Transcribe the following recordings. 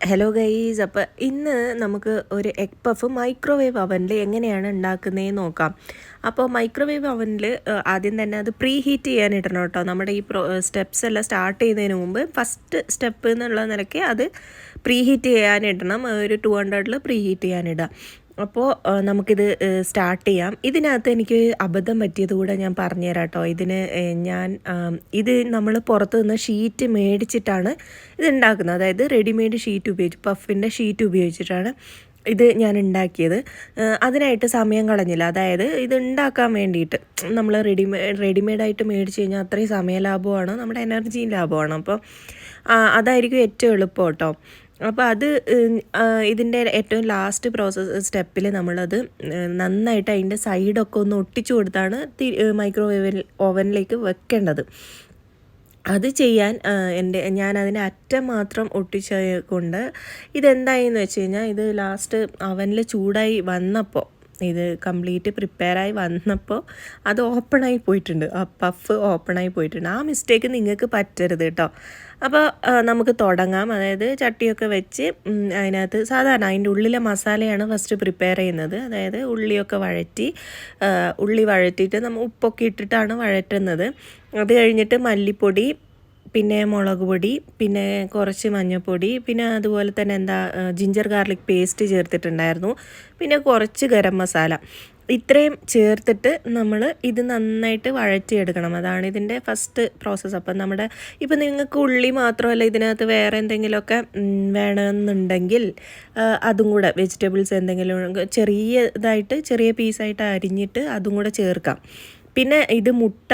Hello guys, അപ്പോൾ ഇന്ന് നമുക്ക് ഒരു എഗ് പഫ് മൈക്രോവേവ് അവനിൽ എങ്ങനെയാണ് ഉണ്ടാക്കുന്നതെന്ന് നോക്കാം. അപ്പോൾ മൈക്രോവേവ് അവനിൽ ആദ്യം തന്നെ അത് പ്രീ ഹീറ്റ് ചെയ്യാനിടണം കേട്ടോ. നമ്മുടെ ഈ സ്റ്റെപ്സ് എല്ലാം സ്റ്റാർട്ട് ചെയ്യുന്നതിന് മുമ്പ് ഫസ്റ്റ് സ്റ്റെപ്പ് എന്നുള്ള നിലയ്ക്ക് അത് പ്രീ ഹീറ്റ് ചെയ്യാനിടണം. ഒരു 200 പ്രീ ഹീറ്റ് ചെയ്യാനിടാം. അപ്പോൾ നമുക്കിത് സ്റ്റാർട്ട് ചെയ്യാം. ഇതിനകത്ത് എനിക്ക് അബദ്ധം പറ്റിയത് കൂടെ ഞാൻ പറഞ്ഞുതരാം കേട്ടോ. ഇത് നമ്മൾ പുറത്തു നിന്ന് ഷീറ്റ് മേടിച്ചിട്ടാണ് ഇത് ഉണ്ടാക്കുന്നത്. അതായത് റെഡിമെയ്ഡ് ഷീറ്റ് ഉപയോഗിച്ച് പഫിൻ്റെ ഷീറ്റ് ഉപയോഗിച്ചിട്ടാണ് ഇത് ഞാൻ ഉണ്ടാക്കിയത്. അതിനായിട്ട് സമയം കളഞ്ഞില്ല. അതായത് ഇത് ഉണ്ടാക്കാൻ വേണ്ടിയിട്ട് നമ്മൾ റെഡിമെയ്ഡായിട്ട് മേടിച്ച് കഴിഞ്ഞാൽ അത്രയും സമയ ലാഭമാണ്, നമ്മുടെ എനർജിയും ലാഭമാണ്. അപ്പോൾ അതായിരിക്കും ഏറ്റവും എളുപ്പം കേട്ടോ. അപ്പോൾ ഇതിൻ്റെ ഏറ്റവും ലാസ്റ്റ് സ്റ്റെപ്പിൽ നമ്മളത് നന്നായിട്ട് അതിൻ്റെ സൈഡൊക്കെ ഒന്ന് ഒട്ടിച്ചു കൊടുത്താണ് ഓവനിലേക്ക് വെക്കേണ്ടത്. അത് ചെയ്യാൻ ഞാൻ അതിൻ്റെ അറ്റം മാത്രം ഒട്ടിച്ച കൊണ്ട് ഇതെന്തായെന്ന് വെച്ച് കഴിഞ്ഞാൽ ഇത് ലാസ്റ്റ് അവനിൽ ചൂടായി വന്നപ്പോൾ ഇത് കംപ്ലീറ്റ് പ്രിപ്പയറായി വന്നപ്പോൾ അത് ഓപ്പണായി പോയിട്ടുണ്ട്. ആ പഫ് ഓപ്പണായി പോയിട്ടുണ്ട്. ആ മിസ്റ്റേക്ക് നിങ്ങൾക്ക് പറ്റരുത് കേട്ടോ. അപ്പോൾ നമുക്ക് തുടങ്ങാം. അതായത് ചട്ടിയൊക്കെ വെച്ച് അതിനകത്ത് സാധാരണ അതിൻ്റെ ഉള്ളിലെ മസാലയാണ് ഫസ്റ്റ് പ്രിപ്പയർ ചെയ്യുന്നത്. അതായത് ഉള്ളി വഴറ്റിയിട്ട് നമ്മൾ ഉപ്പൊക്കെ ഇട്ടിട്ടാണ് വഴറ്റുന്നത്. അത് കഴിഞ്ഞിട്ട് മല്ലിപ്പൊടി, പിന്നെ മുളക് പൊടി, പിന്നെ കുറച്ച് മഞ്ഞൾപ്പൊടി, പിന്നെ അതുപോലെ തന്നെ ജിഞ്ചർ ഗാർലിക് പേസ്റ്റ് ചേർത്തിട്ടുണ്ടായിരുന്നു, പിന്നെ കുറച്ച് ഗരം മസാല. ഇത്രയും ചേർത്തിട്ട് നമ്മൾ ഇത് നന്നായിട്ട് വഴറ്റിയെടുക്കണം. അതാണ് ഇതിൻ്റെ ഫസ്റ്റ് പ്രോസസ്സ്. അപ്പം ഇപ്പം നിങ്ങൾക്ക് ഉള്ളി മാത്രമല്ല, ഇതിനകത്ത് വേറെ എന്തെങ്കിലുമൊക്കെ വേണമെന്നുണ്ടെങ്കിൽ അതും കൂടെ വെജിറ്റബിൾസ് എന്തെങ്കിലും ചെറിയ പീസായിട്ട് അരിഞ്ഞിട്ട് അതും കൂടെ ചേർക്കാം. പിന്നെ ഇത് മുട്ട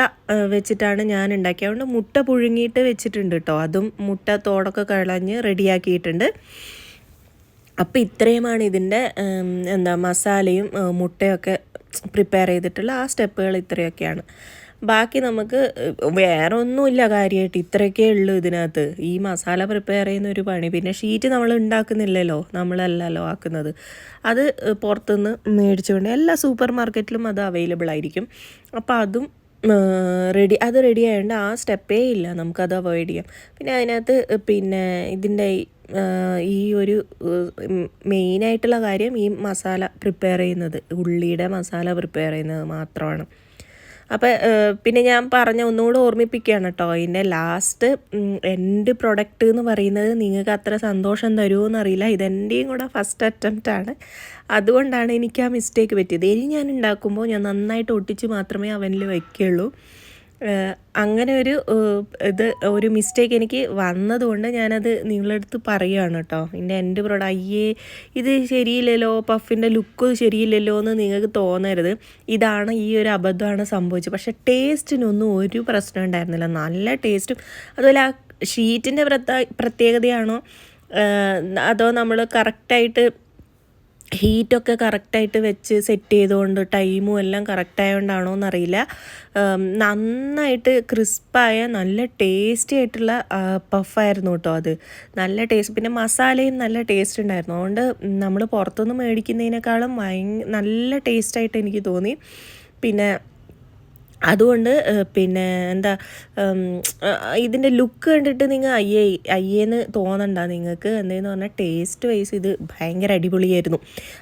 വെച്ചിട്ടാണ് ഞാൻ ഉണ്ടാക്കിയത്. അതുകൊണ്ട് മുട്ട പുഴുങ്ങിയിട്ട് വെച്ചിട്ടുണ്ട് കേട്ടോ. അതും മുട്ട തോടൊക്കെ കളഞ്ഞ് റെഡിയാക്കിയിട്ടുണ്ട്. അപ്പോൾ ഇത്രയുമാണ് ഇതിൻ്റെ മസാലയും മുട്ടയൊക്കെ പ്രിപ്പയർ ചെയ്തിട്ടുള്ള ആ സ്റ്റെപ്പുകൾ ഇത്രയൊക്കെയാണ്. ബാക്കി നമുക്ക് വേറെ ഒന്നുമില്ല കാര്യമായിട്ട്, ഇത്രയൊക്കെ ഉള്ളൂ ഇതിനകത്ത്. ഈ മസാല പ്രിപ്പയർ ചെയ്യുന്ന ഒരു പണി. പിന്നെ ഷീറ്റ് നമ്മൾ ഉണ്ടാക്കുന്നില്ലല്ലോ, നമ്മളല്ലല്ലോ ആക്കുന്നത്. അത് പുറത്തുനിന്ന് മേടിച്ചുകൊണ്ട് എല്ലാ സൂപ്പർ മാർക്കറ്റിലും അത് അവൈലബിൾ ആയിരിക്കും. അപ്പോൾ അതും റെഡി ആയതുകൊണ്ട് ആ സ്റ്റെപ്പേ ഇല്ല, നമുക്കത് അവോയ്ഡ് ചെയ്യാം. പിന്നെ അതിനകത്ത് ഇതിൻ്റെ ഈ ഒരു മെയിനായിട്ടുള്ള കാര്യം ഈ മസാല പ്രിപ്പയർ ചെയ്യുന്നത്, ഉള്ളിയുടെ മസാല പ്രിപ്പയർ ചെയ്യുന്നത് മാത്രമാണ്. അപ്പോൾ പിന്നെ ഞാൻ ഒന്നുകൂടെ ഓർമ്മിപ്പിക്കുകയാണ് കേട്ടോ. ഇതിൻ്റെ ലാസ്റ്റ് എൻഡ് പ്രൊഡക്റ്റ് എന്ന് പറയുന്നത് നിങ്ങൾക്ക് അത്ര സന്തോഷം തരുമോ എന്നറിയില്ല. ഇതെൻ്റെയും കൂടെ ഫസ്റ്റ് അറ്റംപ്റ്റാണ്. അതുകൊണ്ടാണ് എനിക്ക് ആ മിസ്റ്റേക്ക് പറ്റിയത്. ഇനി ഞാൻ ഉണ്ടാക്കുമ്പോൾ ഞാൻ നന്നായിട്ട് ഒട്ടിച്ച് മാത്രമേ അവനിൽ വയ്ക്കുള്ളൂ. അങ്ങനെ ഒരു മിസ്റ്റേക്ക് എനിക്ക് വന്നതുകൊണ്ട് ഞാനത് നിങ്ങളടുത്ത് പറയുകയാണ് കേട്ടോ. എൻ്റെ ഇത് ശരിയില്ലല്ലോ, പഫിൻ്റെ ലുക്ക് ശരിയില്ലല്ലോ എന്ന് നിങ്ങൾക്ക് തോന്നരുത്. ഈ ഒരു അബദ്ധമാണ് സംഭവിച്ചത്. പക്ഷേ ടേസ്റ്റിനൊന്നും ഒരു പ്രശ്നം ഉണ്ടായിരുന്നില്ല. നല്ല ടേസ്റ്റും അതുപോലെ ആ ഷീറ്റിൻ്റെ പ്രത്യേകതയാണോ അതോ നമ്മൾ കറക്റ്റായിട്ട് ഹീറ്റൊക്കെ കറക്റ്റായിട്ട് വെച്ച് സെറ്റ് ചെയ്തുകൊണ്ട് ടൈമും എല്ലാം കറക്റ്റായതുകൊണ്ടാണോ എന്നറിയില്ല, നന്നായിട്ട് ക്രിസ്പായ നല്ല ടേസ്റ്റി ആയിട്ടുള്ള പഫായിരുന്നു കേട്ടോ. അത് നല്ല ടേസ്റ്റ്, പിന്നെ മസാലയും നല്ല ടേസ്റ്റ് ഉണ്ടായിരുന്നു. അതുകൊണ്ട് നമ്മൾ പുറത്തുനിന്ന് മേടിക്കുന്നതിനേക്കാളും നല്ല ടേസ്റ്റായിട്ട് എനിക്ക് തോന്നി. പിന്നെ അതുകൊണ്ട് ഇതിൻ്റെ ലുക്ക് കണ്ടിട്ട് നിങ്ങൾ അയ്യേന്ന് തോന്നണ്ട നിങ്ങൾക്ക്. എന്തെന്ന് പറഞ്ഞാൽ ടേസ്റ്റ് വൈസ് ഇത് ഭയങ്കര അടിപൊളിയായിരുന്നു.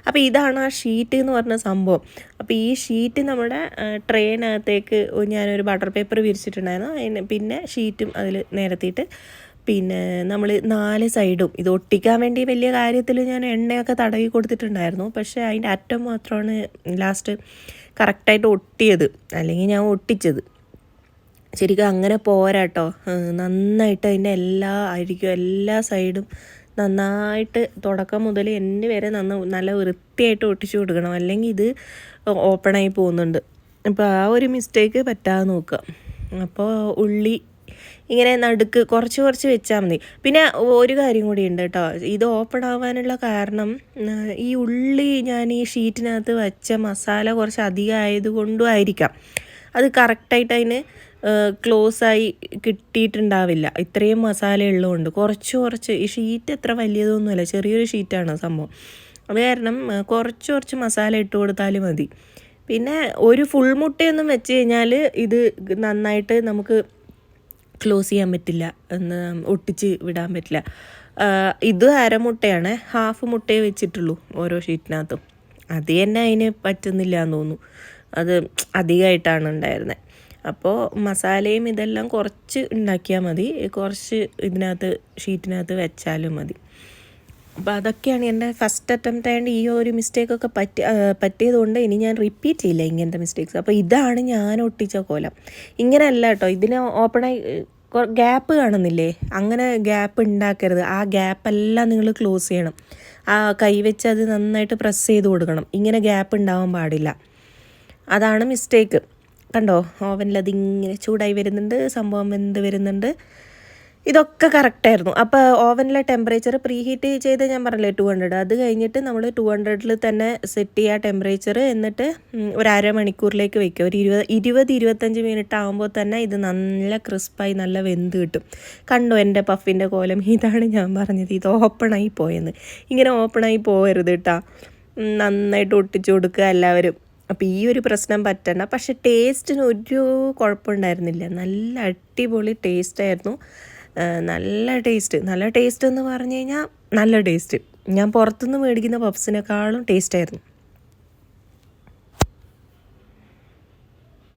അപ്പോൾ ഇതാണ് ആ ഷീറ്റ് എന്ന് പറഞ്ഞ സംഭവം. അപ്പോൾ ഈ ഷീറ്റ് നമ്മുടെ ട്രെയിനകത്തേക്ക് ഞാനൊരു ബട്ടർ പേപ്പർ വിരിച്ചിട്ടുണ്ടായിരുന്നു. പിന്നെ ഷീറ്റും അതിൽ നിരത്തിയിട്ട് പിന്നെ നമ്മൾ 4 സൈഡും ഇത് ഒട്ടിക്കാൻ വേണ്ടി വലിയ കാര്യത്തിൽ ഞാൻ എണ്ണയൊക്കെ തടവി കൊടുത്തിട്ടുണ്ടായിരുന്നു. പക്ഷേ അതിൻ്റെ അറ്റം മാത്രമാണ് ലാസ്റ്റ് കറക്റ്റായിട്ട് ഒട്ടിയത്, അല്ലെങ്കിൽ ഞാൻ ഒട്ടിച്ചത്. ശരിക്കും അങ്ങനെ പോരാട്ടോ. നന്നായിട്ട് അതിൻ്റെ എല്ലാ സൈഡും നന്നായിട്ട് തുടക്കം മുതൽ എന്നെ വരെ നല്ല വൃത്തിയായിട്ട് ഒട്ടിച്ചു കൊടുക്കണം, അല്ലെങ്കിൽ ഇത് ഓപ്പണായി പോകുന്നുണ്ട്. അപ്പോൾ ആ ഒരു മിസ്റ്റേക്ക് പറ്റാതെ നോക്കുക. അപ്പോൾ ഉള്ളി ഇങ്ങനെ നടുക്ക് കുറച്ച് വെച്ചാൽ മതി. പിന്നെ ഒരു കാര്യം കൂടി ഉണ്ട് കേട്ടോ. ഇത് ഓപ്പൺ ആവാനുള്ള കാരണം ഈ ഉള്ളി ഞാൻ ഈ ഷീറ്റിനകത്ത് വെച്ച മസാല കുറച്ച് അധികം ആയതുകൊണ്ടും ആയിരിക്കാം. അത് കറക്റ്റായിട്ട് അതിന് ക്ലോസായി കിട്ടിയിട്ടുണ്ടാവില്ല. ഇത്രയും മസാല ഉള്ളതുകൊണ്ട് കുറച്ച് ഈ ഷീറ്റ് എത്ര വലിയതൊന്നുമല്ല, ചെറിയൊരു ഷീറ്റാണ് സംഭവം. അത് കാരണം കുറച്ച് മസാല ഇട്ട് കൊടുത്താൽ മതി. പിന്നെ ഒരു ഫുൾ മുട്ടയൊന്നും വെച്ച് കഴിഞ്ഞാൽ ഇത് നന്നായിട്ട് നമുക്ക് ക്ലോസ് ചെയ്യാൻ പറ്റില്ല, എന്ന് ഒട്ടിച്ച് വിടാൻ പറ്റില്ല. ഇത് അരമുട്ടയാണ്, ഹാഫ് മുട്ടയെ വെച്ചിട്ടുള്ളൂ ഓരോ ഷീറ്റിനകത്തും. അത് തന്നെ അതിന് പറ്റുന്നില്ല എന്ന് തോന്നുന്നു, അത് അധികമായിട്ടാണ് ഉണ്ടായിരുന്നത്. അപ്പോൾ മസാലയും ഇതെല്ലാം കുറച്ച് ഉണ്ടാക്കിയാൽ മതി, കുറച്ച് ഇതിനകത്ത് ഷീറ്റിനകത്ത് വെച്ചാലും മതി. അപ്പോൾ അതൊക്കെയാണ് എൻ്റെ ഫസ്റ്റ് അറ്റംപ്റ്റ് ആയതുകൊണ്ട് ഈ ഒരു മിസ്റ്റേക്കൊക്കെ പറ്റിയതുകൊണ്ട് ഇനി ഞാൻ റിപ്പീറ്റ് ചെയ്യില്ല ഇങ്ങനത്തെ മിസ്റ്റേക്സ്. അപ്പോൾ ഇതാണ് ഞാൻ ഒട്ടിച്ച കോലം. ഇങ്ങനെയല്ല കേട്ടോ, ഇതിന് ഓപ്പണായി ഗ്യാപ്പ് കാണുന്നില്ലേ, അങ്ങനെ ഗ്യാപ്പ് ഉണ്ടാക്കരുത്. ആ ഗ്യാപ്പെല്ലാം നിങ്ങൾ ക്ലോസ് ചെയ്യണം. ആ കൈ വെച്ച് അത് നന്നായിട്ട് പ്രസ് ചെയ്ത് കൊടുക്കണം. ഇങ്ങനെ ഗ്യാപ്പ് ഉണ്ടാവാൻ പാടില്ല. അതാണ് മിസ്റ്റേക്ക്. കണ്ടോ, ഓവനിൽ അതിങ്ങനെ ചൂടായി വരുന്നുണ്ട്, സംഭവം വെന്ത് വരുന്നുണ്ട്. ഇതൊക്കെ കറക്റ്റായിരുന്നു. അപ്പോൾ ഓവനിലെ ടെമ്പറേച്ചർ പ്രീ ഹീറ്റ് ചെയ്ത് ഞാൻ പറഞ്ഞില്ലേ 200, അത് കഴിഞ്ഞിട്ട് നമ്മൾ 200-ൽ തന്നെ സെറ്റ് ചെയ്യുക ടെമ്പറേച്ചർ. എന്നിട്ട് ഒരു അരമണിക്കൂറിലേക്ക് വയ്ക്കുക. ഒരു 20-25 മിനിറ്റ് ആകുമ്പോൾ തന്നെ ഇത് നല്ല ക്രിസ്പായി നല്ല വെന്ത് കിട്ടും. കണ്ടോ എൻ്റെ പഫിൻ്റെ കോലം, ഇതാണ് ഞാൻ പറഞ്ഞത്, ഇത് ഓപ്പണായി പോയെന്ന്. ഇങ്ങനെ ഓപ്പണായി പോകരുത് കേട്ടോ, നന്നായിട്ട് ഒട്ടിച്ചു കൊടുക്കുക എല്ലാവരും. അപ്പോൾ ഈ ഒരു പ്രശ്നം പറ്റണ്ട. പക്ഷേ ടേസ്റ്റിന് ഒരു കുഴപ്പമുണ്ടായിരുന്നില്ല, നല്ല അടിപൊളി ടേസ്റ്റായിരുന്നു. നല്ല ടേസ്റ്റ് എന്ന് പറഞ്ഞു കഴിഞ്ഞാൽ നല്ല ടേസ്റ്റ്. ഞാൻ പുറത്തുനിന്ന് മേടിക്കുന്ന പപ്സിനേക്കാളും ടേസ്റ്റായിരുന്നു.